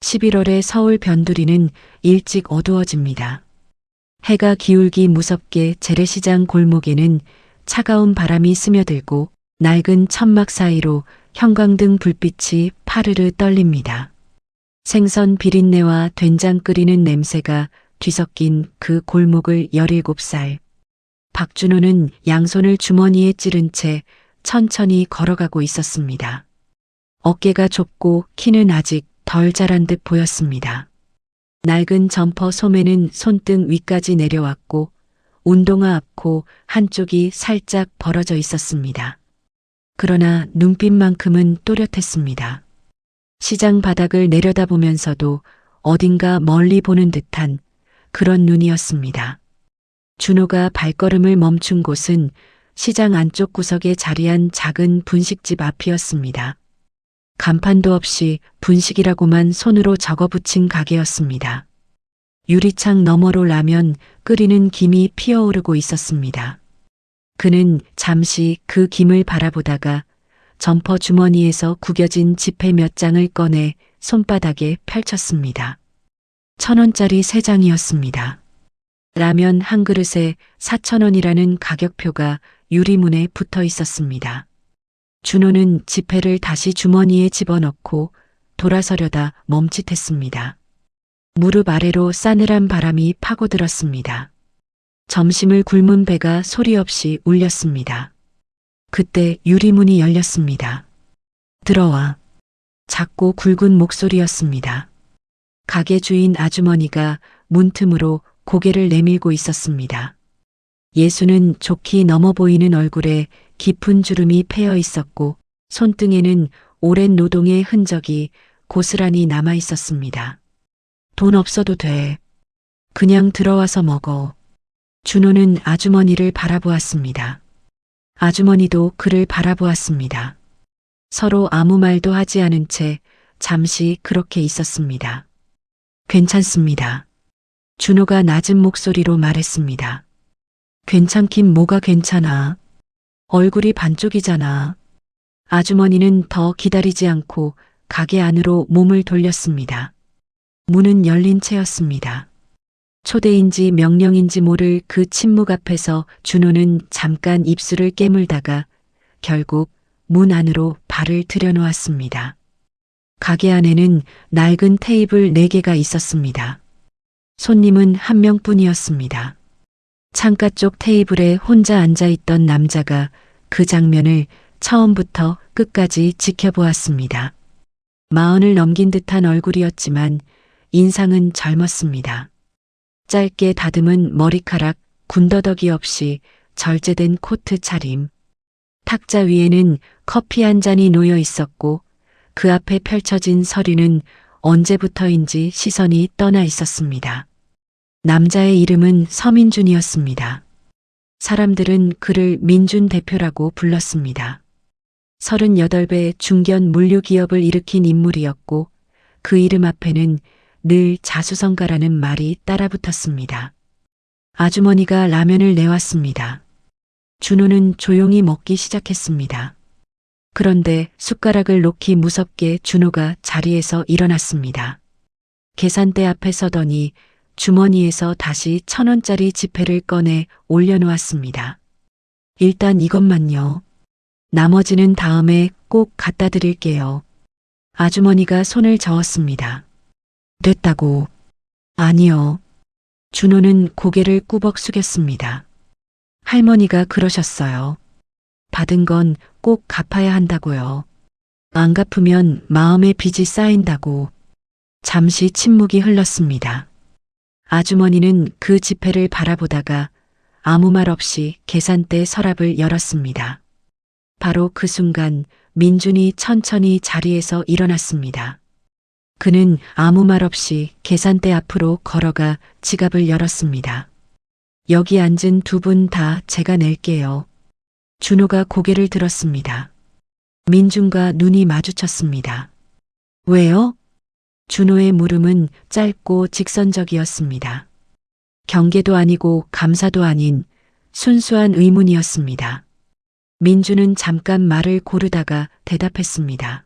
11월의 서울 변두리는 일찍 어두워집니다. 해가 기울기 무섭게 재래시장 골목에는 차가운 바람이 스며들고 낡은 천막 사이로 형광등 불빛이 파르르 떨립니다. 생선 비린내와 된장 끓이는 냄새가 뒤섞인 그 골목을 17살. 박준호는 양손을 주머니에 찌른 채 천천히 걸어가고 있었습니다. 어깨가 좁고 키는 아직 덜 자란 듯 보였습니다. 낡은 점퍼 소매는 손등 위까지 내려왔고 운동화 앞코 한쪽이 살짝 벌어져 있었습니다. 그러나 눈빛만큼은 또렷했습니다. 시장 바닥을 내려다보면서도 어딘가 멀리 보는 듯한 그런 눈이었습니다. 준호가 발걸음을 멈춘 곳은 시장 안쪽 구석에 자리한 작은 분식집 앞이었습니다. 간판도 없이 분식이라고만 손으로 적어붙인 가게였습니다. 유리창 너머로 라면 끓이는 김이 피어오르고 있었습니다. 그는 잠시 그 김을 바라보다가 점퍼 주머니에서 구겨진 지폐 몇 장을 꺼내 손바닥에 펼쳤습니다. 1,000원짜리 3장이었습니다. 라면 한 그릇에 4,000원이라는 가격표가 유리문에 붙어 있었습니다. 준호는 지폐를 다시 주머니에 집어넣고 돌아서려다 멈칫했습니다. 무릎 아래로 싸늘한 바람이 파고들었습니다. 점심을 굶은 배가 소리 없이 울렸습니다. 그때 유리문이 열렸습니다. 들어와. 작고 굵은 목소리였습니다. 가게 주인 아주머니가 문틈으로 고개를 내밀고 있었습니다. 예수는 좋게 넘어 보이는 얼굴에 깊은 주름이 패여 있었고 손등에는 오랜 노동의 흔적이 고스란히 남아 있었습니다. 돈 없어도 돼. 그냥 들어와서 먹어. 준호는 아주머니를 바라보았습니다. 아주머니도 그를 바라보았습니다. 서로 아무 말도 하지 않은 채 잠시 그렇게 있었습니다. 괜찮습니다. 준호가 낮은 목소리로 말했습니다. 괜찮긴 뭐가 괜찮아. 얼굴이 반쪽이잖아. 아주머니는 더 기다리지 않고 가게 안으로 몸을 돌렸습니다. 문은 열린 채였습니다. 초대인지 명령인지 모를 그 침묵 앞에서 준호는 잠깐 입술을 깨물다가 결국 문 안으로 발을 들여놓았습니다. 가게 안에는 낡은 테이블 4개가 있었습니다. 손님은 한 명뿐이었습니다. 창가 쪽 테이블에 혼자 앉아있던 남자가 그 장면을 처음부터 끝까지 지켜보았습니다. 40을 넘긴 듯한 얼굴이었지만 인상은 젊었습니다. 짧게 다듬은 머리카락, 군더더기 없이 절제된 코트 차림. 탁자 위에는 커피 한 잔이 놓여 있었고 그 앞에 펼쳐진 서류는 언제부터인지 시선이 떠나 있었습니다. 남자의 이름은 서민준이었습니다. 사람들은 그를 민준 대표라고 불렀습니다. 38배 중견 물류기업을 일으킨 인물이었고 그 이름 앞에는 늘 자수성가라는 말이 따라붙었습니다. 아주머니가 라면을 내왔습니다. 준호는 조용히 먹기 시작했습니다. 그런데 숟가락을 놓기 무섭게 준호가 자리에서 일어났습니다. 계산대 앞에 서더니 주머니에서 다시 1,000원짜리 지폐를 꺼내 올려놓았습니다. 일단 이것만요. 나머지는 다음에 꼭 갖다 드릴게요. 아주머니가 손을 저었습니다. 됐다고. 아니요. 준호는 고개를 꾸벅 숙였습니다. 할머니가 그러셨어요. 받은 건 꼭 갚아야 한다고요. 안 갚으면 마음의 빚이 쌓인다고. 잠시 침묵이 흘렀습니다. 아주머니는 그 지폐를 바라보다가 아무 말 없이 계산대 서랍을 열었습니다. 바로 그 순간 민준이 천천히 자리에서 일어났습니다. 그는 아무 말 없이 계산대 앞으로 걸어가 지갑을 열었습니다. 여기 앉은 2분 다 제가 낼게요. 준호가 고개를 들었습니다. 민준과 눈이 마주쳤습니다. 왜요? 준호의 물음은 짧고 직선적이었습니다. 경계도 아니고 감사도 아닌 순수한 의문이었습니다. 민준은 잠깐 말을 고르다가 대답했습니다.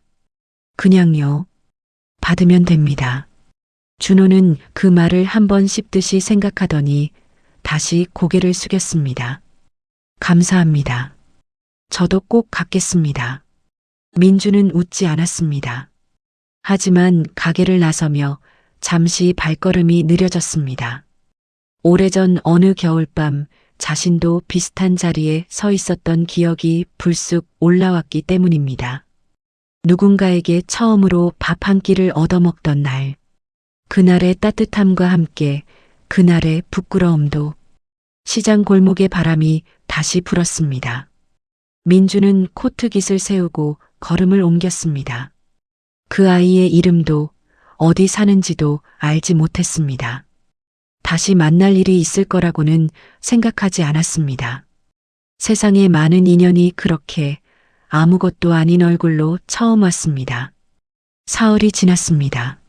그냥요. 받으면 됩니다. 준호는 그 말을 한 번 씹듯이 생각하더니 다시 고개를 숙였습니다. 감사합니다. 저도 꼭 갚겠습니다. 민주는 웃지 않았습니다. 하지만 가게를 나서며 잠시 발걸음이 느려졌습니다. 오래전 어느 겨울밤 자신도 비슷한 자리에 서 있었던 기억이 불쑥 올라왔기 때문입니다. 누군가에게 처음으로 밥 한 끼를 얻어먹던 날, 그날의 따뜻함과 함께 그날의 부끄러움도. 시장 골목의 바람이 다시 불었습니다. 민주는 코트깃을 세우고 걸음을 옮겼습니다. 그 아이의 이름도 어디 사는지도 알지 못했습니다. 다시 만날 일이 있을 거라고는 생각하지 않았습니다. 세상에 많은 인연이 그렇게 아무것도 아닌 얼굴로 처음 왔습니다. 사흘이 지났습니다.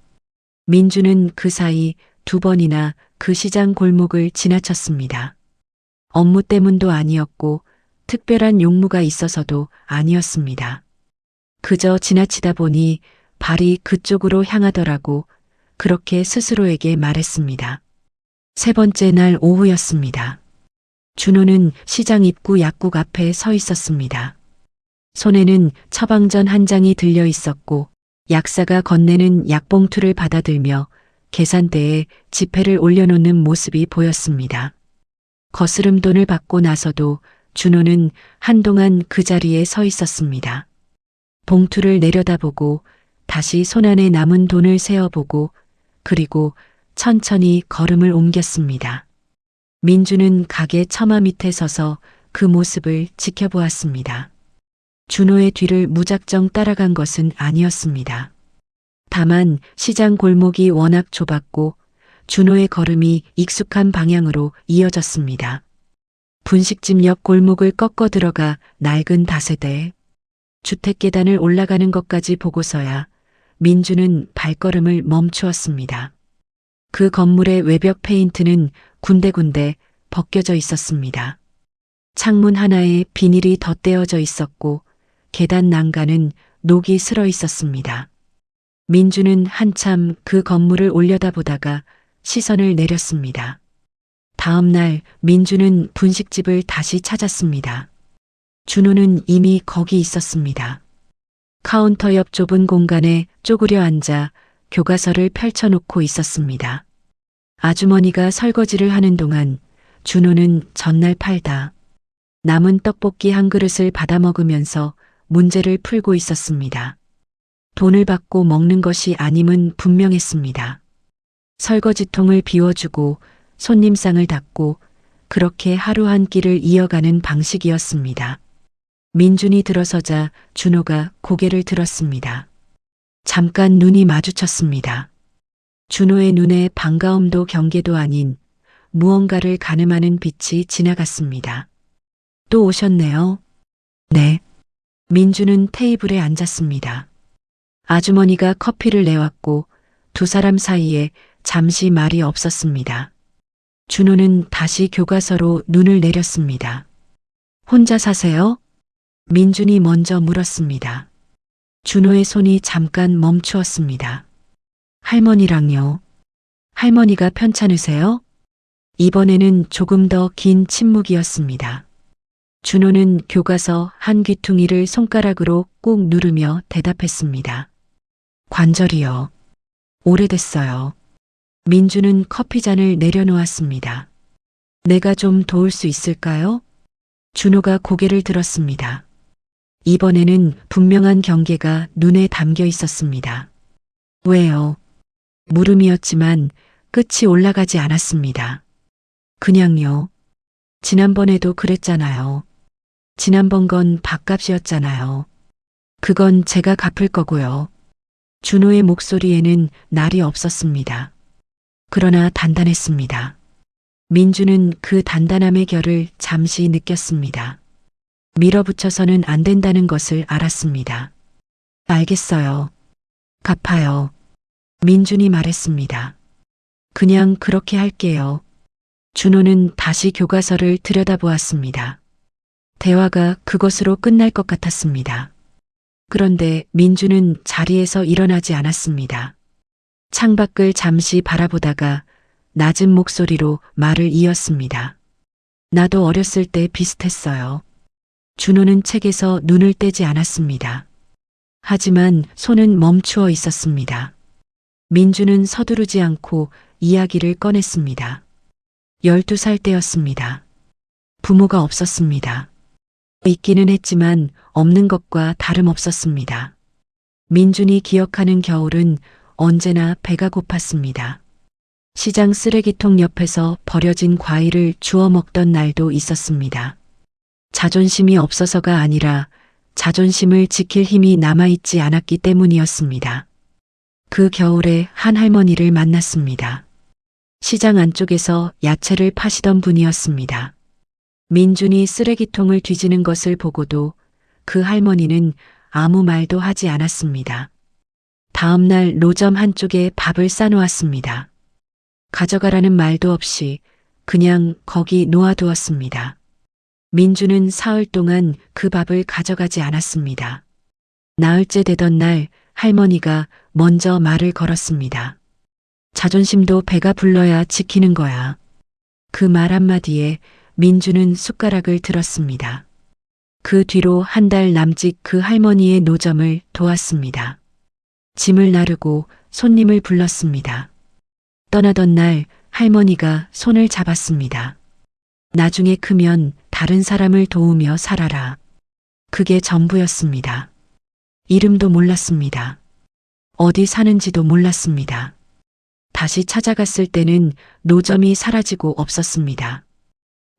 민주는 그 사이 2번이나 그 시장 골목을 지나쳤습니다. 업무 때문도 아니었고 특별한 용무가 있어서도 아니었습니다. 그저 지나치다 보니 발이 그쪽으로 향하더라고 그렇게 스스로에게 말했습니다. 3번째 날 오후였습니다. 준호는 시장 입구 약국 앞에 서 있었습니다. 손에는 처방전 한 장이 들려 있었고 약사가 건네는 약봉투를 받아들며 계산대에 지폐를 올려놓는 모습이 보였습니다. 거스름 돈을 받고 나서도 준호는 한동안 그 자리에 서 있었습니다. 봉투를 내려다보고 다시 손안에 남은 돈을 세어보고 그리고 천천히 걸음을 옮겼습니다. 민주는 가게 처마 밑에 서서 그 모습을 지켜보았습니다. 준호의 뒤를 무작정 따라간 것은 아니었습니다. 다만 시장 골목이 워낙 좁았고 준호의 걸음이 익숙한 방향으로 이어졌습니다. 분식집 옆 골목을 꺾어 들어가 낡은 다세대 주택 계단을 올라가는 것까지 보고서야 민주는 발걸음을 멈추었습니다. 그 건물의 외벽 페인트는 군데군데 벗겨져 있었습니다. 창문 하나에 비닐이 덧대어져 있었고 계단 난간은 녹이 슬어 있었습니다. 민주는 한참 그 건물을 올려다보다가 시선을 내렸습니다. 다음 날 민주는 분식집을 다시 찾았습니다. 준호는 이미 거기 있었습니다. 카운터 옆 좁은 공간에 쪼그려 앉아 교과서를 펼쳐놓고 있었습니다. 아주머니가 설거지를 하는 동안 준호는 전날 팔다 남은 떡볶이 한 그릇을 받아 먹으면서 문제를 풀고 있었습니다. 돈을 받고 먹는 것이 아님은 분명했습니다. 설거지통을 비워주고 손님상을 닦고 그렇게 하루 한 끼를 이어가는 방식이었습니다. 민준이 들어서자 준호가 고개를 들었습니다. 잠깐 눈이 마주쳤습니다. 준호의 눈에 반가움도 경계도 아닌 무언가를 가늠하는 빛이 지나갔습니다. 또 오셨네요. 네. 민주는 테이블에 앉았습니다. 아주머니가 커피를 내왔고 2사람 사이에 잠시 말이 없었습니다. 준호는 다시 교과서로 눈을 내렸습니다. 혼자 사세요? 민준이 먼저 물었습니다. 준호의 손이 잠깐 멈추었습니다. 할머니랑요. 할머니가 편찮으세요? 이번에는 조금 더 긴 침묵이었습니다. 준호는 교과서 한 귀퉁이를 손가락으로 꾹 누르며 대답했습니다. 관절이요. 오래됐어요. 민주는 커피잔을 내려놓았습니다. 내가 좀 도울 수 있을까요? 준호가 고개를 들었습니다. 이번에는 분명한 경계가 눈에 담겨 있었습니다. 왜요? 물음이었지만 끝이 올라가지 않았습니다. 그냥요. 지난번에도 그랬잖아요. 지난번 건 밥값이었잖아요. 그건 제가 갚을 거고요. 준호의 목소리에는 날이 없었습니다. 그러나 단단했습니다. 민주는 그 단단함의 결을 잠시 느꼈습니다. 밀어붙여서는 안 된다는 것을 알았습니다. 알겠어요. 갚아요. 민준이 말했습니다. 그냥 그렇게 할게요. 준호는 다시 교과서를 들여다보았습니다. 대화가 그것으로 끝날 것 같았습니다. 그런데 민주는 자리에서 일어나지 않았습니다. 창밖을 잠시 바라보다가 낮은 목소리로 말을 이었습니다. 나도 어렸을 때 비슷했어요. 준호는 책에서 눈을 떼지 않았습니다. 하지만 손은 멈추어 있었습니다. 민주는 서두르지 않고 이야기를 꺼냈습니다. 12살 때였습니다. 부모가 없었습니다. 있기는 했지만 없는 것과 다름없었습니다. 민준이 기억하는 겨울은 언제나 배가 고팠습니다. 시장 쓰레기통 옆에서 버려진 과일을 주워 먹던 날도 있었습니다. 자존심이 없어서가 아니라 자존심을 지킬 힘이 남아있지 않았기 때문이었습니다. 그 겨울에 한 할머니를 만났습니다. 시장 안쪽에서 야채를 파시던 분이었습니다. 민준이 쓰레기통을 뒤지는 것을 보고도 그 할머니는 아무 말도 하지 않았습니다. 다음 날 노점 한쪽에 밥을 싸놓았습니다. 가져가라는 말도 없이 그냥 거기 놓아두었습니다. 민주는 사흘 동안 그 밥을 가져가지 않았습니다. 나흘째 되던 날 할머니가 먼저 말을 걸었습니다. 자존심도 배가 불러야 지키는 거야. 그 말 한마디에 민주는 숟가락을 들었습니다. 그 뒤로 한 달 남짓 그 할머니의 노점을 도왔습니다. 짐을 나르고 손님을 불렀습니다. 떠나던 날 할머니가 손을 잡았습니다. 나중에 크면 다른 사람을 도우며 살아라. 그게 전부였습니다. 이름도 몰랐습니다. 어디 사는지도 몰랐습니다. 다시 찾아갔을 때는 노점이 사라지고 없었습니다.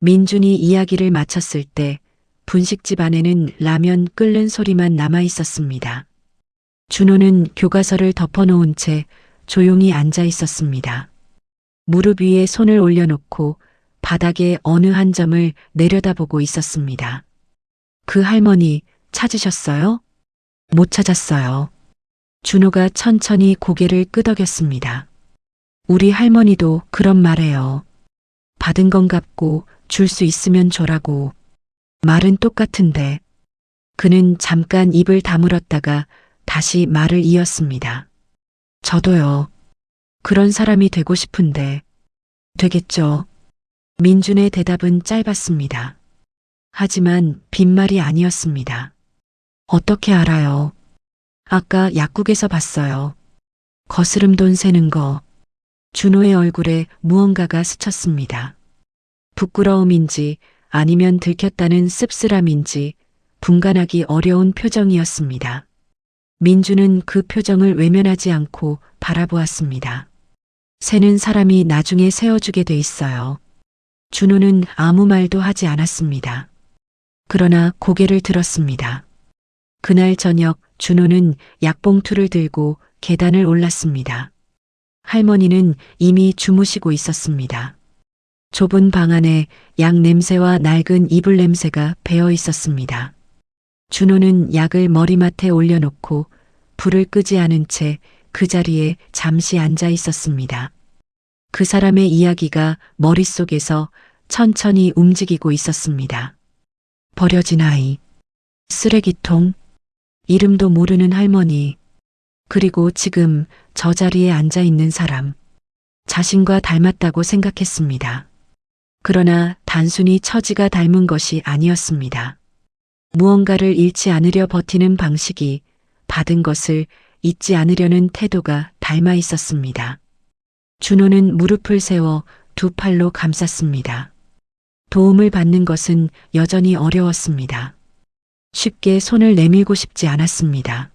민준이 이야기를 마쳤을 때 분식집 안에는 라면 끓는 소리만 남아 있었습니다. 준호는 교과서를 덮어놓은 채 조용히 앉아 있었습니다. 무릎 위에 손을 올려놓고 바닥에 어느 한 점을 내려다보고 있었습니다. 그 할머니 찾으셨어요? 못 찾았어요. 준호가 천천히 고개를 끄덕였습니다. 우리 할머니도 그런 말해요. 받은 건 갚고 줄 수 있으면 줘라고. 말은 똑같은데. 그는 잠깐 입을 다물었다가 다시 말을 이었습니다. 저도요. 그런 사람이 되고 싶은데. 되겠죠. 민준의 대답은 짧았습니다. 하지만 빈말이 아니었습니다. 어떻게 알아요? 아까 약국에서 봤어요. 거스름 돈 세는 거. 준호의 얼굴에 무언가가 스쳤습니다. 부끄러움인지 아니면 들켰다는 씁쓸함인지 분간하기 어려운 표정이었습니다. 민주는 그 표정을 외면하지 않고 바라보았습니다. 세는 사람이 나중에 세워주게 돼 있어요. 준호는 아무 말도 하지 않았습니다. 그러나 고개를 들었습니다. 그날 저녁 준호는 약봉투를 들고 계단을 올랐습니다. 할머니는 이미 주무시고 있었습니다. 좁은 방 안에 약 냄새와 낡은 이불 냄새가 배어 있었습니다. 준호는 약을 머리맡에 올려놓고 불을 끄지 않은 채 그 자리에 잠시 앉아 있었습니다. 그 사람의 이야기가 머릿속에서 천천히 움직이고 있었습니다. 버려진 아이, 쓰레기통, 이름도 모르는 할머니, 그리고 지금 저 자리에 앉아 있는 사람, 자신과 닮았다고 생각했습니다. 그러나 단순히 처지가 닮은 것이 아니었습니다. 무언가를 잃지 않으려 버티는 방식이 받은 것을 잊지 않으려는 태도가 닮아 있었습니다. 준호는 무릎을 세워 두 팔로 감쌌습니다. 도움을 받는 것은 여전히 어려웠습니다. 쉽게 손을 내밀고 싶지 않았습니다.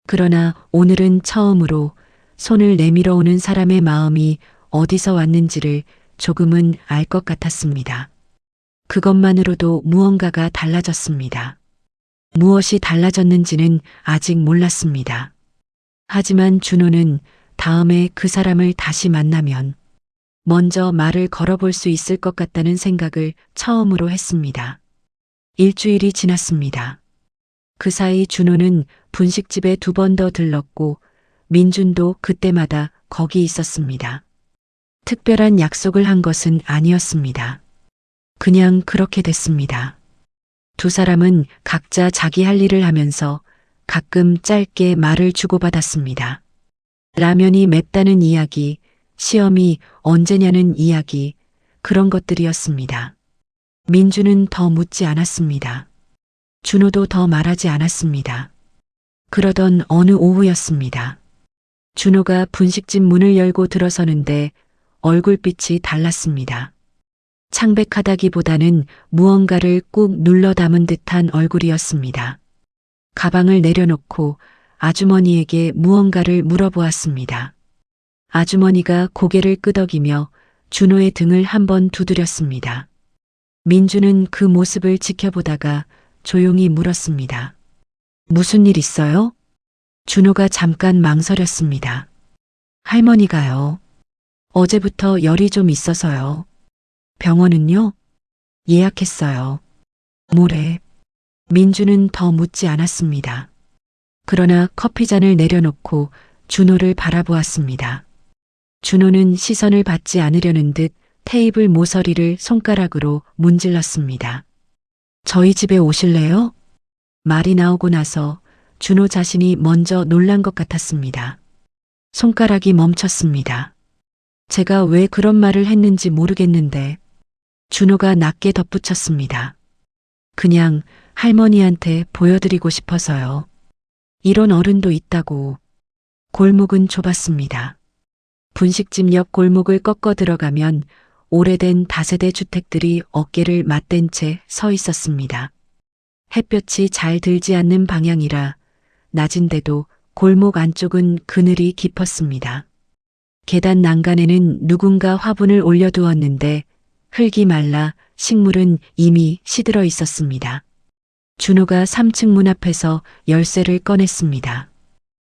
그러나 오늘은 처음으로 손을 내밀어 오는 사람의 마음이 어디서 왔는지를 조금은 알 것 같았습니다. 그것만으로도 무언가가 달라졌습니다. 무엇이 달라졌는지는 아직 몰랐습니다. 하지만 준호는 다음에 그 사람을 다시 만나면 먼저 말을 걸어볼 수 있을 것 같다는 생각을 처음으로 했습니다. 일주일이 지났습니다. 그 사이 준호는 분식집에 2번 더 들렀고 민준도 그때마다 거기 있었습니다. 특별한 약속을 한 것은 아니었습니다. 그냥 그렇게 됐습니다. 두 사람은 각자 자기 할 일을 하면서 가끔 짧게 말을 주고받았습니다. 라면이 맵다는 이야기, 시험이 언제냐는 이야기, 그런 것들이었습니다. 민주는 더 묻지 않았습니다. 준호도 더 말하지 않았습니다. 그러던 어느 오후였습니다. 준호가 분식집 문을 열고 들어서는데 얼굴빛이 달랐습니다. 창백하다기보다는 무언가를 꾹 눌러 담은 듯한 얼굴이었습니다. 가방을 내려놓고 아주머니에게 무언가를 물어보았습니다. 아주머니가 고개를 끄덕이며 준호의 등을 한번 두드렸습니다. 민주는 그 모습을 지켜보다가 조용히 물었습니다. 무슨 일 있어요? 준호가 잠깐 망설였습니다. 할머니가요. 어제부터 열이 좀 있어서요. 병원은요? 예약했어요. 모레. 민주는 더 묻지 않았습니다. 그러나 커피잔을 내려놓고 준호를 바라보았습니다. 준호는 시선을 받지 않으려는 듯 테이블 모서리를 손가락으로 문질렀습니다. 저희 집에 오실래요? 말이 나오고 나서 준호 자신이 먼저 놀란 것 같았습니다. 손가락이 멈췄습니다. 제가 왜 그런 말을 했는지 모르겠는데 준호가 낮게 덧붙였습니다. 그냥 할머니한테 보여드리고 싶어서요. 이런 어른도 있다고. 골목은 좁았습니다. 분식집 옆 골목을 꺾어 들어가면 오래된 다세대 주택들이 어깨를 맞댄 채 서 있었습니다. 햇볕이 잘 들지 않는 방향이라 낮인데도 골목 안쪽은 그늘이 깊었습니다. 계단 난간에는 누군가 화분을 올려두었는데 흙이 말라 식물은 이미 시들어 있었습니다. 준호가 3층 문 앞에서 열쇠를 꺼냈습니다.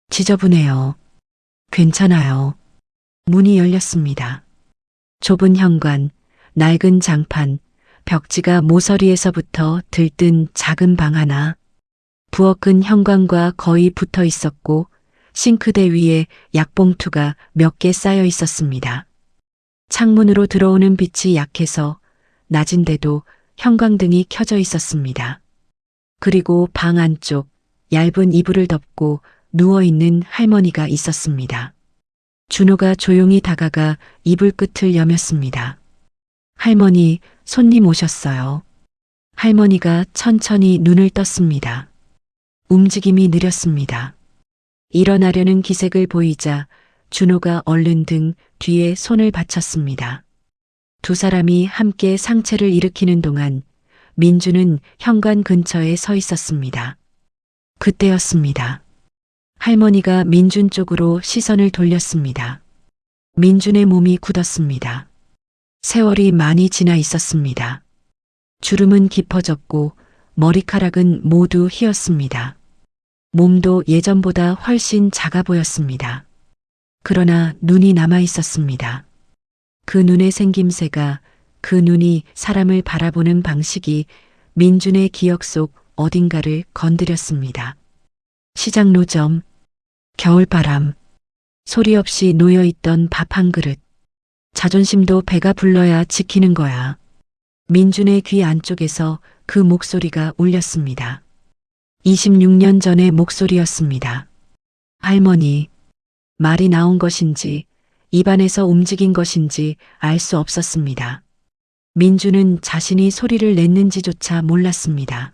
지저분해요. 괜찮아요. 문이 열렸습니다. 좁은 현관, 낡은 장판, 벽지가 모서리에서부터 들뜬 작은 방 하나. 부엌은 현관과 거의 붙어 있었고 싱크대 위에 약봉투가 몇 개 쌓여 있었습니다. 창문으로 들어오는 빛이 약해서 낮인데도 형광등이 켜져 있었습니다. 그리고 방 안쪽 얇은 이불을 덮고 누워있는 할머니가 있었습니다. 준호가 조용히 다가가 이불 끝을 여몄습니다. 할머니, 손님 오셨어요. 할머니가 천천히 눈을 떴습니다. 움직임이 느렸습니다. 일어나려는 기색을 보이자 준호가 얼른 등 뒤에 손을 받쳤습니다. 두 사람이 함께 상체를 일으키는 동안 민주는 현관 근처에 서 있었습니다. 그때였습니다. 할머니가 민준 쪽으로 시선을 돌렸습니다. 민준의 몸이 굳었습니다. 세월이 많이 지나 있었습니다. 주름은 깊어졌고 머리카락은 모두 휘었습니다. 몸도 예전보다 훨씬 작아 보였습니다. 그러나 눈이 남아 있었습니다. 그 눈의 생김새가, 그 눈이 사람을 바라보는 방식이 민준의 기억 속 어딘가를 건드렸습니다. 시장 노점, 겨울바람, 소리 없이 놓여있던 밥 한 그릇. 자존심도 배가 불러야 지키는 거야. 민준의 귀 안쪽에서 그 목소리가 울렸습니다. 26년 전의 목소리였습니다. 할머니, 말이 나온 것인지 입안에서 움직인 것인지 알 수 없었습니다. 민주는 자신이 소리를 냈는지조차 몰랐습니다.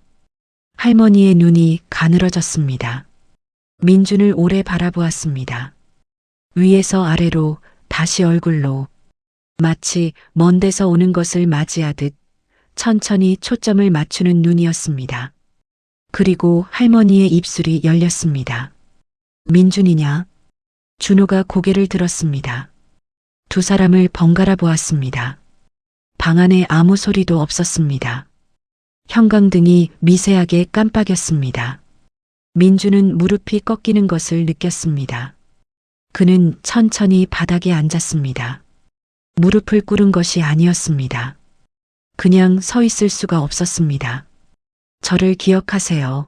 할머니의 눈이 가늘어졌습니다. 민준을 오래 바라보았습니다. 위에서 아래로 다시 얼굴로 마치 먼 데서 오는 것을 맞이하듯 천천히 초점을 맞추는 눈이었습니다. 그리고 할머니의 입술이 열렸습니다. 민준이냐? 준호가 고개를 들었습니다. 두 사람을 번갈아 보았습니다. 방 안에 아무 소리도 없었습니다. 형광등이 미세하게 깜빡였습니다. 민준은 무릎이 꺾이는 것을 느꼈습니다. 그는 천천히 바닥에 앉았습니다. 무릎을 꿇은 것이 아니었습니다. 그냥 서 있을 수가 없었습니다. 저를 기억하세요.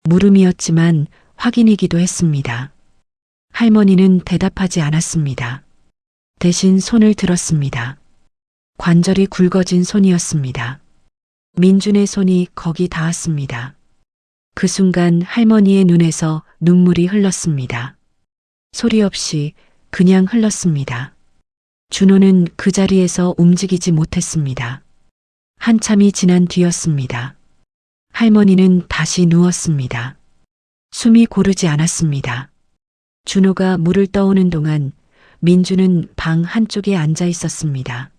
물음이었지만 확인이기도 했습니다. 할머니는 대답하지 않았습니다. 대신 손을 들었습니다. 관절이 굵어진 손이었습니다. 민준의 손이 거기 닿았습니다. 그 순간 할머니의 눈에서 눈물이 흘렀습니다. 소리 없이 그냥 흘렀습니다. 준호는 그 자리에서 움직이지 못했습니다. 한참이 지난 뒤였습니다. 할머니는 다시 누웠습니다. 숨이 고르지 않았습니다. 준호가 물을 떠오는 동안 민주는 방 한쪽에 앉아 있었습니다.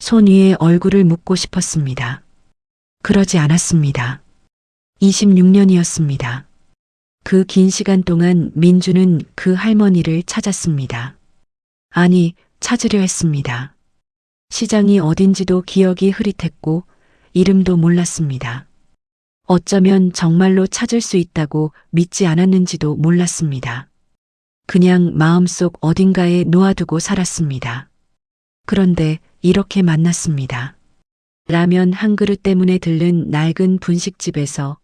손 위에 얼굴을 묻고 싶었습니다. 그러지 않았습니다. 26년이었습니다. 그 긴 시간 동안 민주는 그 할머니를 찾았습니다. 아니, 찾으려 했습니다. 시장이 어딘지도 기억이 흐릿했고 이름도 몰랐습니다. 어쩌면 정말로 찾을 수 있다고 믿지 않았는지도 몰랐습니다. 그냥 마음속 어딘가에 놓아두고 살았습니다. 그런데 이렇게 만났습니다. 라면 한 그릇 때문에 들른 낡은 분식집에서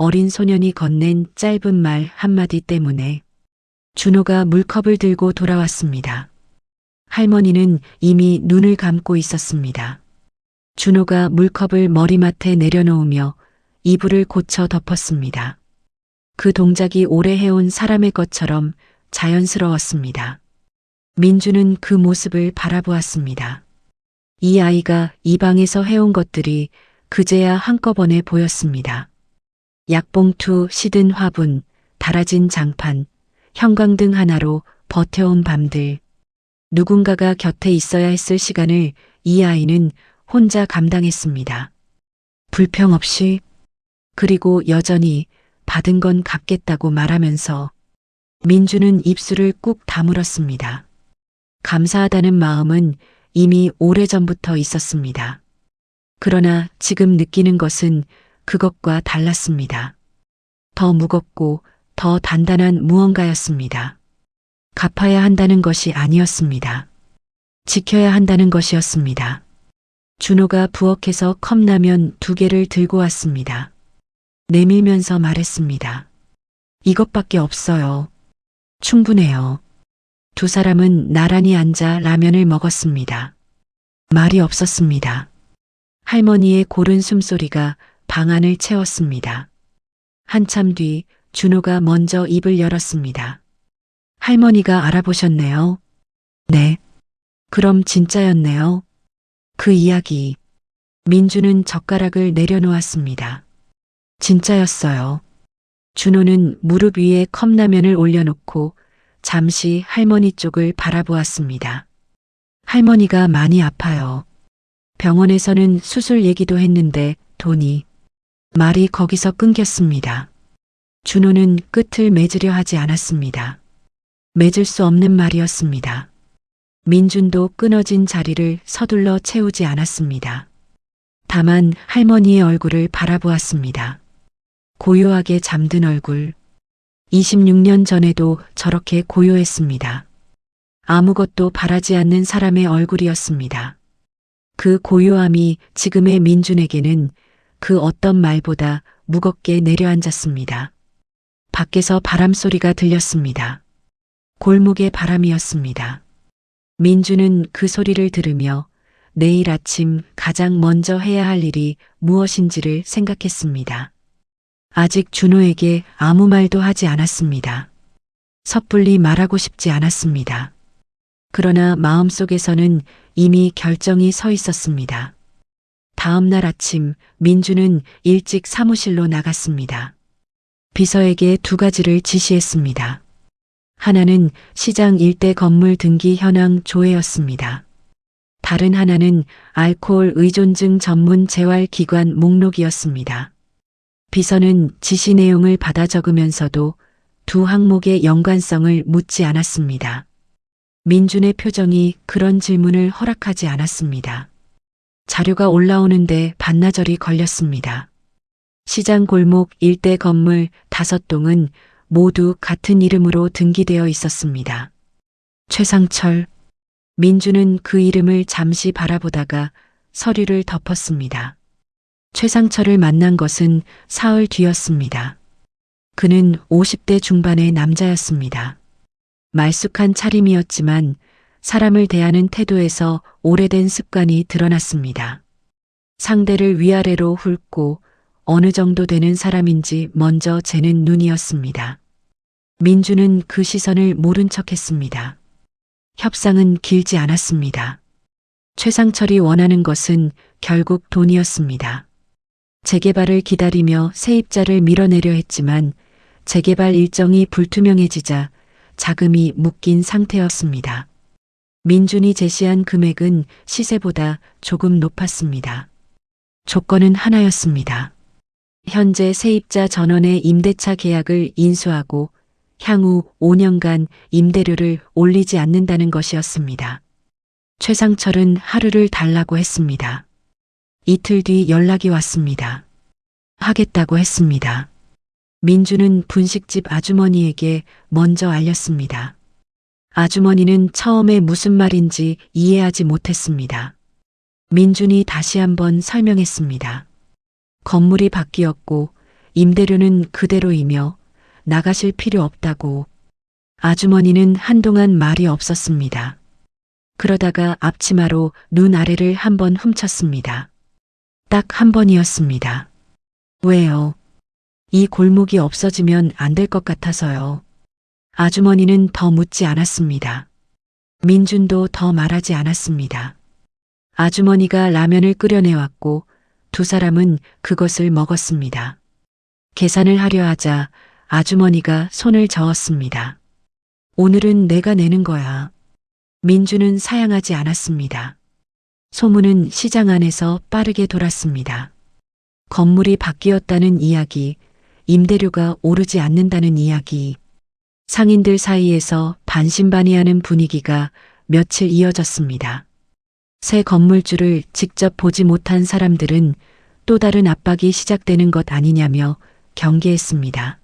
어린 소년이 건넨 짧은 말 한마디 때문에 준호가 물컵을 들고 돌아왔습니다. 할머니는 이미 눈을 감고 있었습니다. 준호가 물컵을 머리맡에 내려놓으며 이불을 고쳐 덮었습니다. 그 동작이 오래 해온 사람의 것처럼 자연스러웠습니다. 민주는 그 모습을 바라보았습니다. 이 아이가 이 방에서 해온 것들이 그제야 한꺼번에 보였습니다. 약봉투, 시든 화분, 닳아진 장판, 형광등 하나로 버텨온 밤들. 누군가가 곁에 있어야 했을 시간을 이 아이는 혼자 감당했습니다. 불평 없이, 그리고 여전히 받은 건 갚겠다고 말하면서 민주는 입술을 꾹 다물었습니다. 감사하다는 마음은 이미 오래전부터 있었습니다. 그러나 지금 느끼는 것은 그것과 달랐습니다. 더 무겁고 더 단단한 무언가였습니다. 갚아야 한다는 것이 아니었습니다. 지켜야 한다는 것이었습니다. 준호가 부엌에서 컵라면 2개를 들고 왔습니다. 내밀면서 말했습니다. 이것밖에 없어요. 충분해요. 두 사람은 나란히 앉아 라면을 먹었습니다. 말이 없었습니다. 할머니의 고른 숨소리가 방 안을 채웠습니다. 한참 뒤 준호가 먼저 입을 열었습니다. 할머니가 알아보셨네요. 네. 그럼 진짜였네요. 그 이야기. 민주는 젓가락을 내려놓았습니다. 진짜였어요. 준호는 무릎 위에 컵라면을 올려놓고 잠시 할머니 쪽을 바라보았습니다. 할머니가 많이 아파요. 병원에서는 수술 얘기도 했는데 돈이. 말이 거기서 끊겼습니다. 준호는 끝을 맺으려 하지 않았습니다. 맺을 수 없는 말이었습니다. 민준도 끊어진 자리를 서둘러 채우지 않았습니다. 다만 할머니의 얼굴을 바라보았습니다. 고요하게 잠든 얼굴. 26년 전에도 저렇게 고요했습니다. 아무것도 바라지 않는 사람의 얼굴이었습니다. 그 고요함이 지금의 민준에게는 그 어떤 말보다 무겁게 내려앉았습니다. 밖에서 바람소리가 들렸습니다. 골목의 바람이었습니다. 민주는 그 소리를 들으며 내일 아침 가장 먼저 해야 할 일이 무엇인지를 생각했습니다. 아직 준호에게 아무 말도 하지 않았습니다. 섣불리 말하고 싶지 않았습니다. 그러나 마음속에서는 이미 결정이 서 있었습니다. 다음 날 아침 민주는 일찍 사무실로 나갔습니다. 비서에게 2가지를 지시했습니다. 하나는 시장 일대 건물 등기 현황 조회였습니다. 다른 하나는 알코올 의존증 전문 재활기관 목록이었습니다. 비서는 지시 내용을 받아 적으면서도 2 항목의 연관성을 묻지 않았습니다. 민준의 표정이 그런 질문을 허락하지 않았습니다. 자료가 올라오는데 반나절이 걸렸습니다. 시장 골목 일대 건물 5동은 모두 같은 이름으로 등기되어 있었습니다. 최상철. 민주는 그 이름을 잠시 바라보다가 서류를 덮었습니다. 최상철을 만난 것은 사흘 뒤였습니다. 그는 50대 중반의 남자였습니다. 말쑥한 차림이었지만 사람을 대하는 태도에서 오래된 습관이 드러났습니다. 상대를 위아래로 훑고 어느 정도 되는 사람인지 먼저 재는 눈이었습니다. 민주는 그 시선을 모른 척했습니다. 협상은 길지 않았습니다. 최상철이 원하는 것은 결국 돈이었습니다. 재개발을 기다리며 세입자를 밀어내려 했지만 재개발 일정이 불투명해지자 자금이 묶인 상태였습니다. 민준이 제시한 금액은 시세보다 조금 높았습니다. 조건은 하나였습니다. 현재 세입자 전원의 임대차 계약을 인수하고 향후 5년간 임대료를 올리지 않는다는 것이었습니다. 최상철은 하루를 달라고 했습니다. 이틀 뒤 연락이 왔습니다. 하겠다고 했습니다. 민주는 분식집 아주머니에게 먼저 알렸습니다. 아주머니는 처음에 무슨 말인지 이해하지 못했습니다. 민준이 다시 한번 설명했습니다. 건물이 바뀌었고 임대료는 그대로이며 나가실 필요 없다고. 아주머니는 한동안 말이 없었습니다. 그러다가 앞치마로 눈 아래를 한번 훔쳤습니다. 딱 한 번이었습니다. 왜요? 이 골목이 없어지면 안 될 것 같아서요. 아주머니는 더 묻지 않았습니다. 민준도 더 말하지 않았습니다. 아주머니가 라면을 끓여내왔고 두 사람은 그것을 먹었습니다. 계산을 하려 하자 아주머니가 손을 저었습니다. 오늘은 내가 내는 거야. 민주는 사양하지 않았습니다. 소문은 시장 안에서 빠르게 돌았습니다. 건물이 바뀌었다는 이야기, 임대료가 오르지 않는다는 이야기. 상인들 사이에서 반신반의하는 분위기가 며칠 이어졌습니다. 새 건물주를 직접 보지 못한 사람들은 또 다른 압박이 시작되는 것 아니냐며 경계했습니다.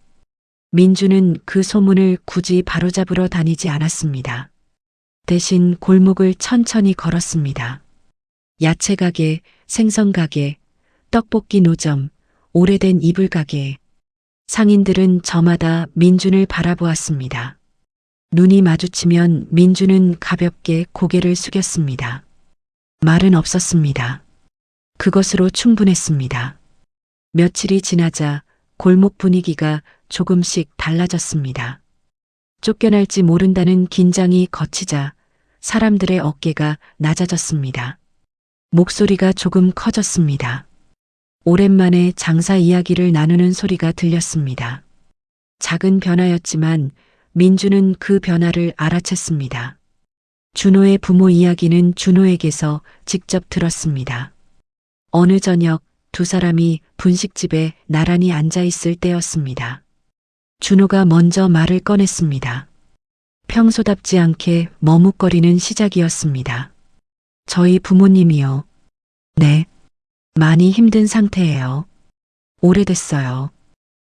민주는 그 소문을 굳이 바로잡으러 다니지 않았습니다. 대신 골목을 천천히 걸었습니다. 야채가게, 생선가게, 떡볶이 노점, 오래된 이불가게. 상인들은 저마다 민준을 바라보았습니다. 눈이 마주치면 민준은 가볍게 고개를 숙였습니다. 말은 없었습니다. 그것으로 충분했습니다. 며칠이 지나자 골목 분위기가 조금씩 달라졌습니다. 쫓겨날지 모른다는 긴장이 걷히자 사람들의 어깨가 낮아졌습니다. 목소리가 조금 커졌습니다. 오랜만에 장사 이야기를 나누는 소리가 들렸습니다. 작은 변화였지만 민주는 그 변화를 알아챘습니다. 준호의 부모 이야기는 준호에게서 직접 들었습니다. 어느 저녁 두 사람이 분식집에 나란히 앉아 있을 때였습니다. 준호가 먼저 말을 꺼냈습니다. 평소답지 않게 머뭇거리는 시작이었습니다. 저희 부모님이요. 네. 많이 힘든 상태예요. 오래됐어요.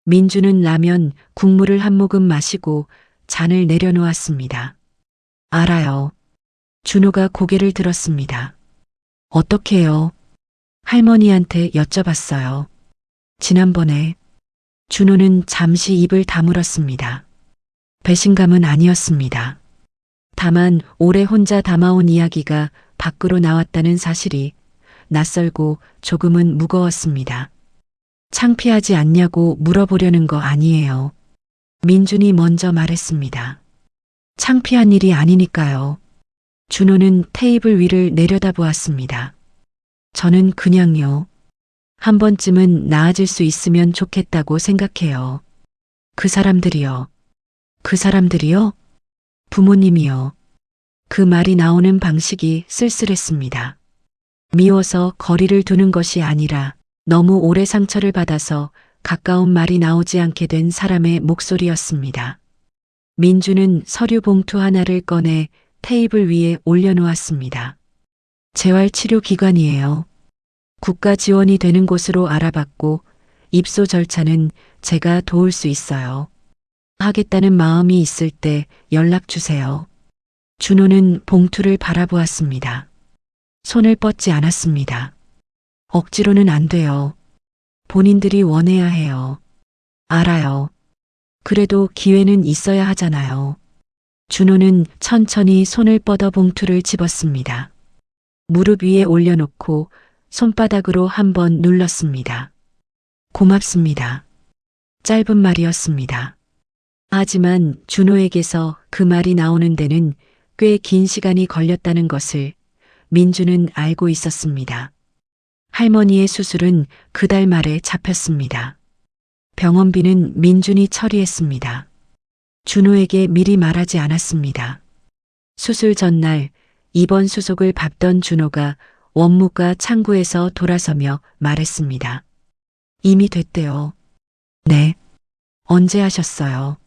민주는 라면, 국물을 한 모금 마시고 잔을 내려놓았습니다. 알아요. 준호가 고개를 들었습니다. 어떻게요? 할머니한테 여쭤봤어요. 지난번에. 준호는 잠시 입을 다물었습니다. 배신감은 아니었습니다. 다만 오래 혼자 담아온 이야기가 밖으로 나왔다는 사실이 낯설고 조금은 무거웠습니다. 창피하지 않냐고 물어보려는 거 아니에요. 민준이 먼저 말했습니다. 창피한 일이 아니니까요. 준호는 테이블 위를 내려다보았습니다. 저는 그냥요. 한 번쯤은 나아질 수 있으면 좋겠다고 생각해요. 그 사람들이요. 그 사람들이요? 부모님이요. 그 말이 나오는 방식이 쓸쓸했습니다. 미워서 거리를 두는 것이 아니라 너무 오래 상처를 받아서 가까운 말이 나오지 않게 된 사람의 목소리였습니다. 민주는 서류 봉투 하나를 꺼내 테이블 위에 올려놓았습니다. 재활치료기관이에요. 국가 지원이 되는 곳으로 알아봤고 입소 절차는 제가 도울 수 있어요. 하겠다는 마음이 있을 때 연락 주세요. 준호는 봉투를 바라보았습니다. 손을 뻗지 않았습니다. 억지로는 안 돼요. 본인들이 원해야 해요. 알아요. 그래도 기회는 있어야 하잖아요. 준호는 천천히 손을 뻗어 봉투를 집었습니다. 무릎 위에 올려놓고 손바닥으로 한번 눌렀습니다. 고맙습니다. 짧은 말이었습니다. 하지만 준호에게서 그 말이 나오는 데는 꽤 긴 시간이 걸렸다는 것을 민주는 알고 있었습니다. 할머니의 수술은 그달 말에 잡혔습니다. 병원비는 민준이 처리했습니다. 준호에게 미리 말하지 않았습니다. 수술 전날 입원 수속을 밟던 준호가 원무과 창구에서 돌아서며 말했습니다. 이미 됐대요. 네. 언제 하셨어요?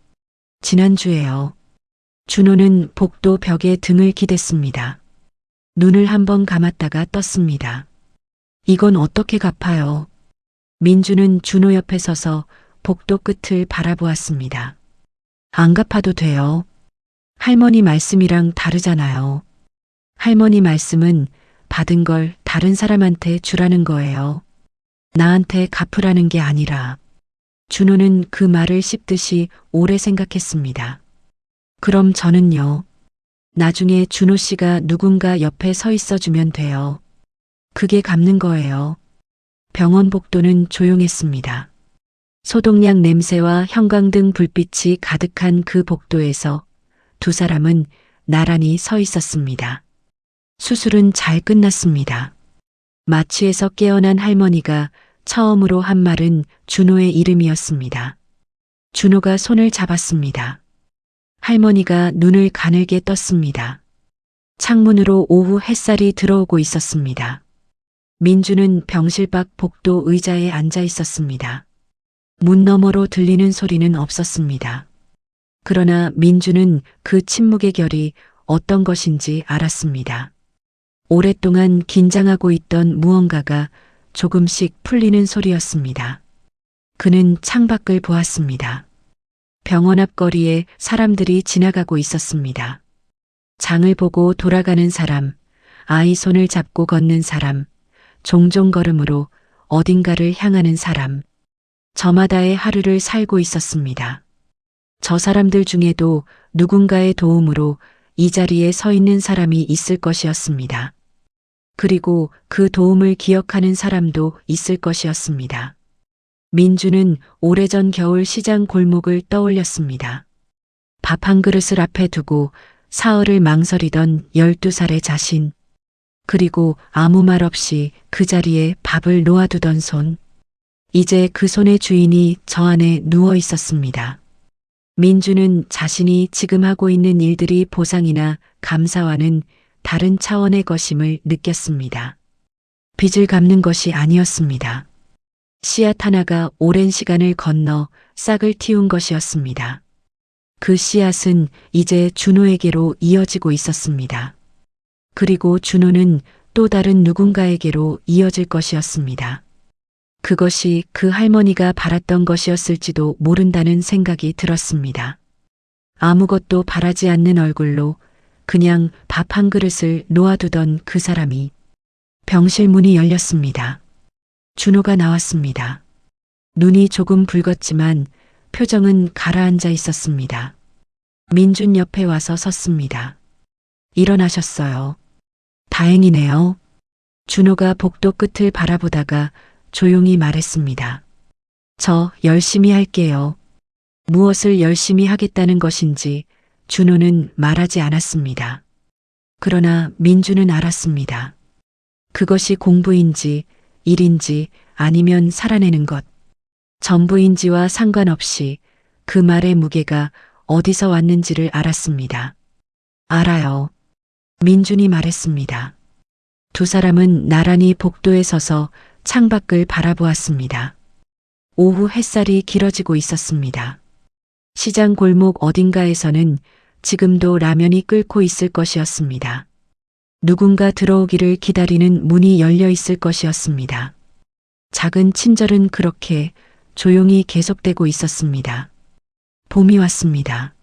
지난주에요. 준호는 복도 벽에 등을 기댔습니다. 눈을 한번 감았다가 떴습니다. 이건 어떻게 갚아요? 민주는 준호 옆에 서서 복도 끝을 바라보았습니다. 안 갚아도 돼요. 할머니 말씀이랑 다르잖아요. 할머니 말씀은 받은 걸 다른 사람한테 주라는 거예요. 나한테 갚으라는 게 아니라. 준호는 그 말을 씹듯이 오래 생각했습니다. 그럼 저는요. 나중에 준호 씨가 누군가 옆에 서 있어 주면 돼요. 그게 갚는 거예요. 병원 복도는 조용했습니다. 소독약 냄새와 형광등 불빛이 가득한 그 복도에서 두 사람은 나란히 서 있었습니다. 수술은 잘 끝났습니다. 마취에서 깨어난 할머니가 처음으로 한 말은 준호의 이름이었습니다. 준호가 손을 잡았습니다. 할머니가 눈을 가늘게 떴습니다. 창문으로 오후 햇살이 들어오고 있었습니다. 민주는 병실 밖 복도 의자에 앉아 있었습니다. 문 너머로 들리는 소리는 없었습니다. 그러나 민주는 그 침묵의 결이 어떤 것인지 알았습니다. 오랫동안 긴장하고 있던 무언가가 조금씩 풀리는 소리였습니다. 그는 창밖을 보았습니다. 병원 앞 거리에 사람들이 지나가고 있었습니다. 장을 보고 돌아가는 사람, 아이 손을 잡고 걷는 사람, 종종 걸음으로 어딘가를 향하는 사람. 저마다의 하루를 살고 있었습니다. 저 사람들 중에도 누군가의 도움으로 이 자리에 서 있는 사람이 있을 것이었습니다. 그리고 그 도움을 기억하는 사람도 있을 것이었습니다. 민주는 오래전 겨울 시장 골목을 떠올렸습니다. 밥 한 그릇을 앞에 두고 사흘을 망설이던 12살의 자신. 그리고 아무 말 없이 그 자리에 밥을 놓아두던 손. 이제 그 손의 주인이 저 안에 누워 있었습니다. 민주는 자신이 지금 하고 있는 일들이 보상이나 감사와는 다른 차원의 것임을 느꼈습니다. 빚을 갚는 것이 아니었습니다. 씨앗 하나가 오랜 시간을 건너 싹을 틔운 것이었습니다. 그 씨앗은 이제 준호에게로 이어지고 있었습니다. 그리고 준호는 또 다른 누군가에게로 이어질 것이었습니다. 그것이 그 할머니가 바랐던 것이었을지도 모른다는 생각이 들었습니다. 아무것도 바라지 않는 얼굴로 그냥 밥 한 그릇을 놓아두던 그 사람이. 병실 문이 열렸습니다. 준호가 나왔습니다. 눈이 조금 붉었지만 표정은 가라앉아 있었습니다. 민준 옆에 와서 섰습니다. 일어나셨어요. 다행이네요. 준호가 복도 끝을 바라보다가 조용히 말했습니다. 저 열심히 할게요. 무엇을 열심히 하겠다는 것인지 준호는 말하지 않았습니다. 그러나 민주는 알았습니다. 그것이 공부인지 일인지 아니면 살아내는 것. 전부인지와 상관없이 그 말의 무게가 어디서 왔는지를 알았습니다. 알아요. 민준이 말했습니다. 두 사람은 나란히 복도에 서서 창밖을 바라보았습니다. 오후 햇살이 길어지고 있었습니다. 시장 골목 어딘가에서는 지금도 라면이 끓고 있을 것이었습니다. 누군가 들어오기를 기다리는 문이 열려 있을 것이었습니다. 작은 친절은 그렇게 조용히 계속되고 있었습니다. 봄이 왔습니다.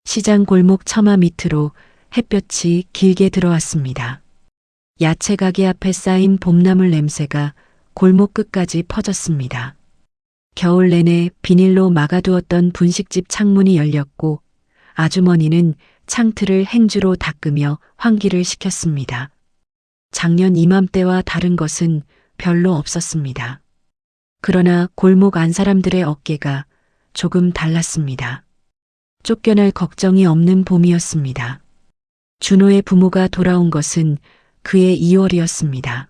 시장 골목 처마 밑으로 햇볕이 길게 들어왔습니다. 야채 가게 앞에 쌓인 봄나물 냄새가 골목 끝까지 퍼졌습니다. 겨울 내내 비닐로 막아두었던 분식집 창문이 열렸고 아주머니는 창틀을 행주로 닦으며 환기를 시켰습니다. 작년 이맘때와 다른 것은 별로 없었습니다. 그러나 골목 안 사람들의 어깨가 조금 달랐습니다. 쫓겨날 걱정이 없는 봄이었습니다. 준호의 부모가 돌아온 것은 그해 2월이었습니다.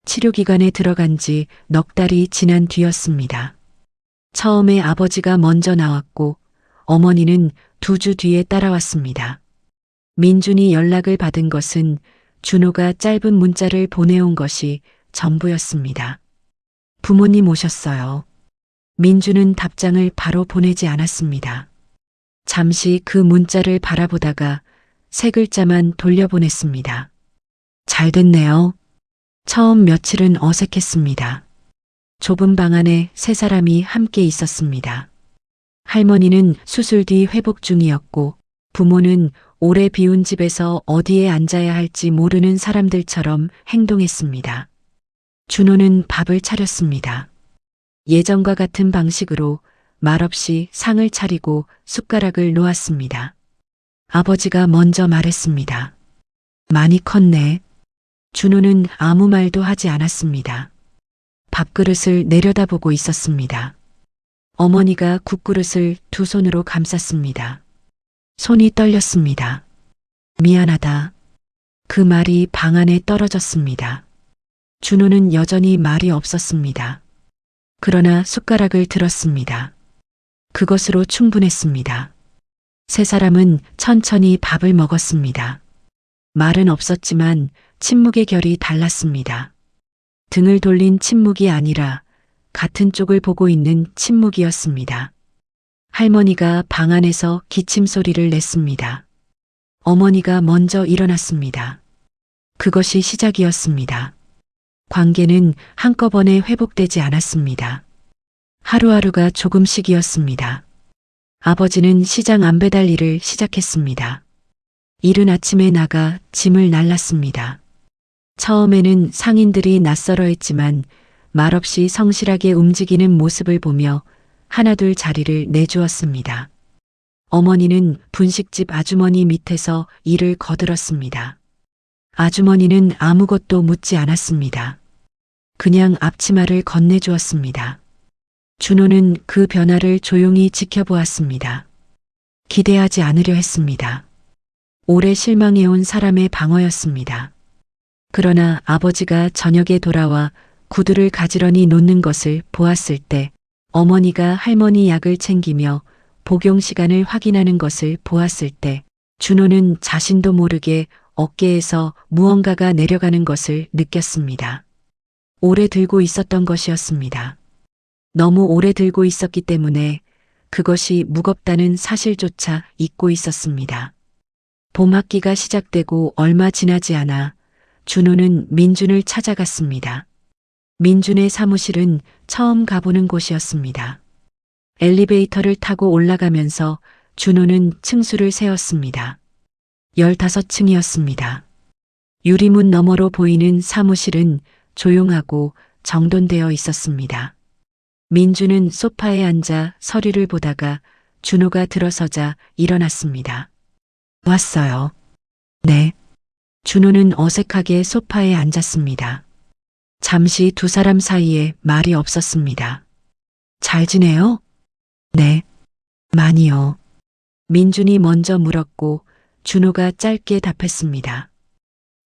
치료기관에 들어간 지 넉 달이 지난 뒤였습니다. 처음에 아버지가 먼저 나왔고 어머니는 2주 뒤에 따라왔습니다. 민준이 연락을 받은 것은 준호가 짧은 문자를 보내온 것이 전부였습니다. 부모님 오셨어요. 민준은 답장을 바로 보내지 않았습니다. 잠시 그 문자를 바라보다가 3글자만 돌려보냈습니다. 잘 됐네요. 처음 며칠은 어색했습니다. 좁은 방 안에 3사람이 함께 있었습니다. 할머니는 수술 뒤 회복 중이었고 부모는 오래 비운 집에서 어디에 앉아야 할지 모르는 사람들처럼 행동했습니다. 준호는 밥을 차렸습니다. 예전과 같은 방식으로 말없이 상을 차리고 숟가락을 놓았습니다. 아버지가 먼저 말했습니다. 많이 컸네. 준호는 아무 말도 하지 않았습니다. 밥그릇을 내려다보고 있었습니다. 어머니가 국그릇을 2 손으로 감쌌습니다. 손이 떨렸습니다. 미안하다. 그 말이 방 안에 떨어졌습니다. 준호는 여전히 말이 없었습니다. 그러나 숟가락을 들었습니다. 그것으로 충분했습니다. 3사람은 천천히 밥을 먹었습니다. 말은 없었지만 침묵의 결이 달랐습니다. 등을 돌린 침묵이 아니라 같은 쪽을 보고 있는 침묵이었습니다. 할머니가 방 안에서 기침 소리를 냈습니다. 어머니가 먼저 일어났습니다. 그것이 시작이었습니다. 관계는 한꺼번에 회복되지 않았습니다. 하루하루가 조금씩이었습니다. 아버지는 시장 안배달 일을 시작했습니다. 이른 아침에 나가 짐을 날랐습니다. 처음에는 상인들이 낯설어 했지만 말없이 성실하게 움직이는 모습을 보며 하나둘 자리를 내주었습니다. 어머니는 분식집 아주머니 밑에서 일을 거들었습니다. 아주머니는 아무것도 묻지 않았습니다. 그냥 앞치마를 건네주었습니다. 준호는 그 변화를 조용히 지켜보았습니다. 기대하지 않으려 했습니다. 오래 실망해온 사람의 방어였습니다. 그러나 아버지가 저녁에 돌아와 구두를 가지런히 놓는 것을 보았을 때 어머니가 할머니 약을 챙기며 복용 시간을 확인하는 것을 보았을 때 준호는 자신도 모르게 어깨에서 무언가가 내려가는 것을 느꼈습니다. 오래 들고 있었던 것이었습니다. 너무 오래 들고 있었기 때문에 그것이 무겁다는 사실조차 잊고 있었습니다. 봄학기가 시작되고 얼마 지나지 않아 준호는 민준을 찾아갔습니다. 민준의 사무실은 처음 가보는 곳이었습니다. 엘리베이터를 타고 올라가면서 준호는 층수를 세었습니다. 15층이었습니다. 유리문 너머로 보이는 사무실은 조용하고 정돈되어 있었습니다. 민준은 소파에 앉아 서류를 보다가 준호가 들어서자 일어났습니다. 왔어요. 네. 준호는 어색하게 소파에 앉았습니다. 잠시 2사람 사이에 말이 없었습니다. 잘 지내요? 네. 많이요. 민준이 먼저 물었고 준호가 짧게 답했습니다.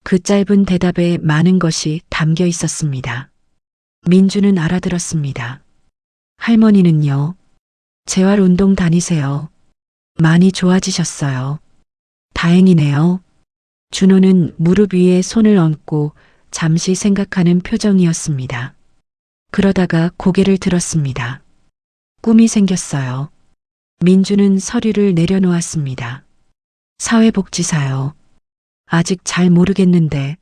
그 짧은 대답에 많은 것이 담겨 있었습니다. 민준은 알아들었습니다. 할머니는요? 재활운동 다니세요. 많이 좋아지셨어요. 다행이네요. 준호는 무릎 위에 손을 얹고 잠시 생각하는 표정이었습니다. 그러다가 고개를 들었습니다. 꿈이 생겼어요. 민준은 서류를 내려놓았습니다. 사회복지사요. 아직 잘 모르겠는데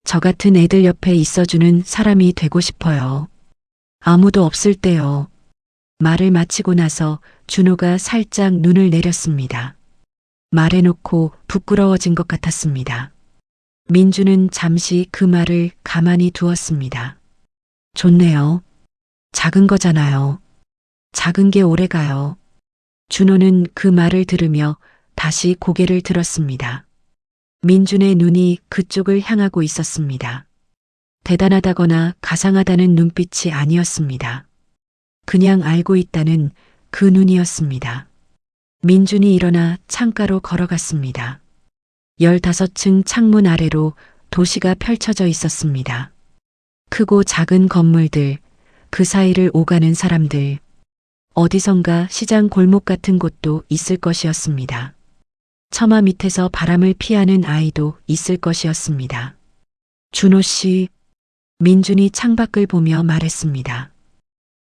저 같은 애들 옆에 있어주는 사람이 되고 싶어요. 아무도 없을 때요. 말을 마치고 나서 준호가 살짝 눈을 내렸습니다. 말해놓고 부끄러워진 것 같았습니다. 민준은 잠시 그 말을 가만히 두었습니다. 좋네요. 작은 거잖아요. 작은 게 오래가요. 준호는 그 말을 들으며 다시 고개를 들었습니다. 민준의 눈이 그쪽을 향하고 있었습니다. 대단하다거나 가상하다는 눈빛이 아니었습니다. 그냥 알고 있다는 그 눈이었습니다. 민준이 일어나 창가로 걸어갔습니다. 15층 창문 아래로 도시가 펼쳐져 있었습니다. 크고 작은 건물들, 그 사이를 오가는 사람들, 어디선가 시장 골목 같은 곳도 있을 것이었습니다. 처마 밑에서 바람을 피하는 아이도 있을 것이었습니다. 준호 씨, 민준이 창밖을 보며 말했습니다.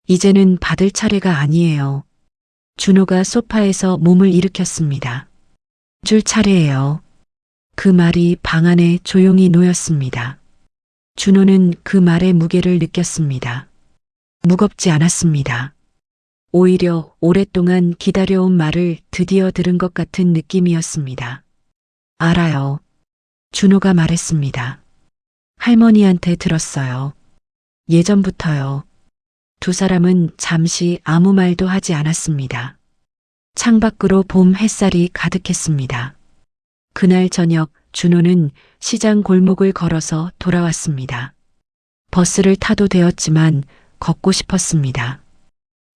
이제는 받을 차례가 아니에요. 준호가 소파에서 몸을 일으켰습니다. 줄 차례예요. 그 말이 방 안에 조용히 놓였습니다. 준호는 그 말의 무게를 느꼈습니다. 무겁지 않았습니다. 오히려 오랫동안 기다려온 말을 드디어 들은 것 같은 느낌이었습니다. 알아요. 준호가 말했습니다. 할머니한테 들었어요. 예전부터요. 두 사람은 잠시 아무 말도 하지 않았습니다. 창밖으로 봄 햇살이 가득했습니다. 그날 저녁 준호는 시장 골목을 걸어서 돌아왔습니다. 버스를 타도 되었지만 걷고 싶었습니다.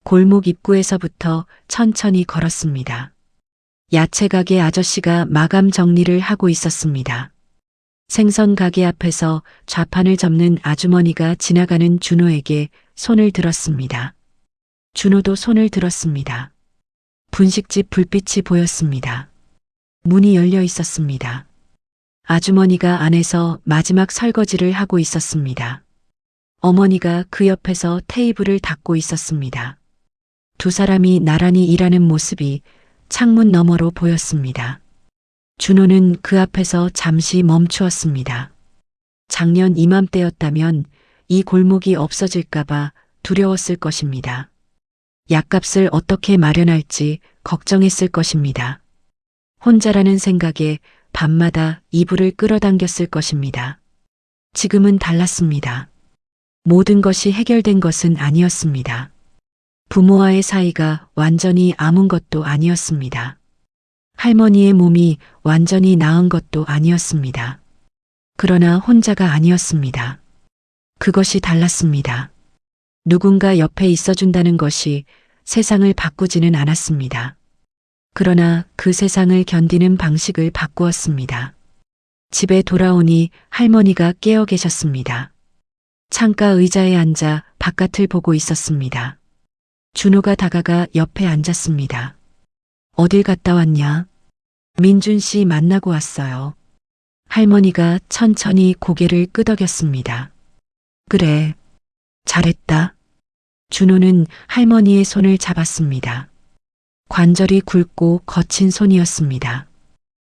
골목 입구에서부터 천천히 걸었습니다. 야채 가게 아저씨가 마감 정리를 하고 있었습니다. 생선 가게 앞에서 좌판을 접는 아주머니가 지나가는 준호에게 손을 들었습니다. 준호도 손을 들었습니다. 분식집 불빛이 보였습니다. 문이 열려 있었습니다. 아주머니가 안에서 마지막 설거지를 하고 있었습니다. 어머니가 그 옆에서 테이블을 닦고 있었습니다. 두 사람이 나란히 일하는 모습이 창문 너머로 보였습니다. 준호는 그 앞에서 잠시 멈추었습니다. 작년 이맘때였다면 이 골목이 없어질까봐 두려웠을 것입니다. 약값을 어떻게 마련할지 걱정했을 것입니다. 혼자라는 생각에 밤마다 이불을 끌어당겼을 것입니다. 지금은 달랐습니다. 모든 것이 해결된 것은 아니었습니다. 부모와의 사이가 완전히 아문 것도 아니었습니다. 할머니의 몸이 완전히 나은 것도 아니었습니다. 그러나 혼자가 아니었습니다. 그것이 달랐습니다. 누군가 옆에 있어준다는 것이 세상을 바꾸지는 않았습니다. 그러나 그 세상을 견디는 방식을 바꾸었습니다. 집에 돌아오니 할머니가 깨어 계셨습니다. 창가 의자에 앉아 바깥을 보고 있었습니다. 준호가 다가가 옆에 앉았습니다. 어딜 갔다 왔냐? 민준 씨 만나고 왔어요. 할머니가 천천히 고개를 끄덕였습니다. 그래, 잘했다. 준호는 할머니의 손을 잡았습니다. 관절이 굵고 거친 손이었습니다.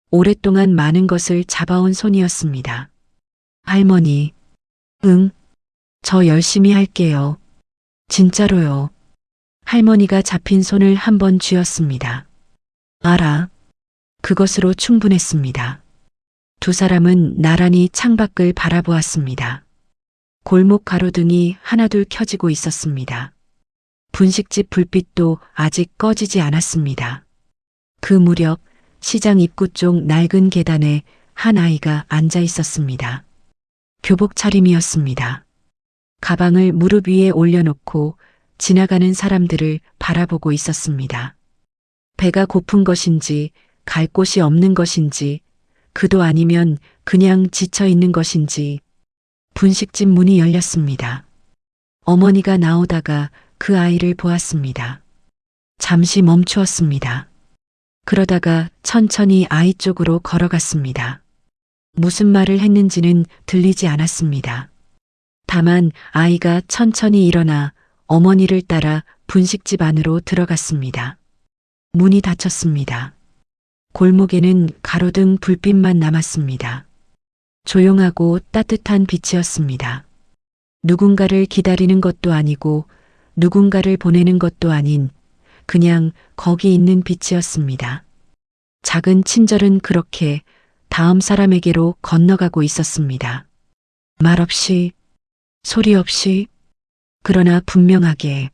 오랫동안 많은 것을 잡아온 손이었습니다. 할머니, 응, 저 열심히 할게요. 진짜로요. 할머니가 잡힌 손을 한번 쥐었습니다. 알아. 그것으로 충분했습니다. 두 사람은 나란히 창밖을 바라보았습니다. 골목 가로등이 하나둘 켜지고 있었습니다. 분식집 불빛도 아직 꺼지지 않았습니다. 그 무렵 시장 입구 쪽 낡은 계단에 한 아이가 앉아 있었습니다. 교복 차림이었습니다. 가방을 무릎 위에 올려놓고 지나가는 사람들을 바라보고 있었습니다. 배가 고픈 것인지 갈 곳이 없는 것인지 그도 아니면 그냥 지쳐 있는 것인지 분식집 문이 열렸습니다. 어머니가 나오다가 그 아이를 보았습니다. 잠시 멈추었습니다. 그러다가 천천히 아이 쪽으로 걸어갔습니다. 무슨 말을 했는지는 들리지 않았습니다. 다만 아이가 천천히 일어나 어머니를 따라 분식집 안으로 들어갔습니다. 문이 닫혔습니다. 골목에는 가로등 불빛만 남았습니다. 조용하고 따뜻한 빛이었습니다. 누군가를 기다리는 것도 아니고 누군가를 보내는 것도 아닌 그냥 거기 있는 빛이었습니다. 작은 친절은 그렇게 다음 사람에게로 건너가고 있었습니다. 말 없이, 소리 없이, 그러나 분명하게